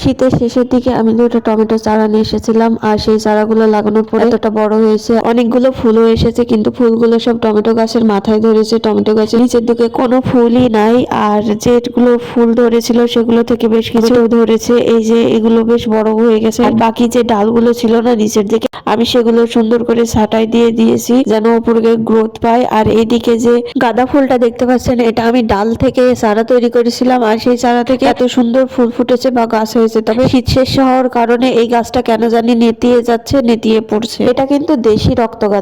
শীতের শেষের দিকে আমি দুটো টমেটো চারা নিয়ে এসেছিলাম, আর সেই চারাগুলো লাগানোর পরে এতটা বড় হয়েছে, অনেকগুলো ফুলও এসেছে, কিন্তু ফুলগুলো সব টমেটো গাছের মাথায় ধরেছে, টমেটো গাছের নিচের দিকে কোনো ফুলই নাই। আর যেগুলো ফুল ধরেছিল সেগুলো থেকে বেশ কিছু ধরেছে, এই যে এগুলো বেশ বড় হয়ে গেছে। আর বাকি যে ডালগুলো ছিল না নিচের দিকে, আমি সেগুলো সুন্দর করে ছাঁটাই দিয়ে দিয়েছি যেন উপরে গ্রোথ পায়। আর এইদিকে যে গাঁদা ফুলটা দেখতে পাচ্ছেন, এটা আমি ডাল থেকে চারা তৈরি করেছিলাম, আর সেই চারা থেকে এত সুন্দর ফুল ফুটেছে বা গাছ হয়েছে। তবে শীত শেষ হওয়ার কারণে এই গাছটা কেন জানি নেতিয়ে যাচ্ছে, নেতিয়ে পড়ছে। এটা কিন্তু দেশি রক্তগাঁদা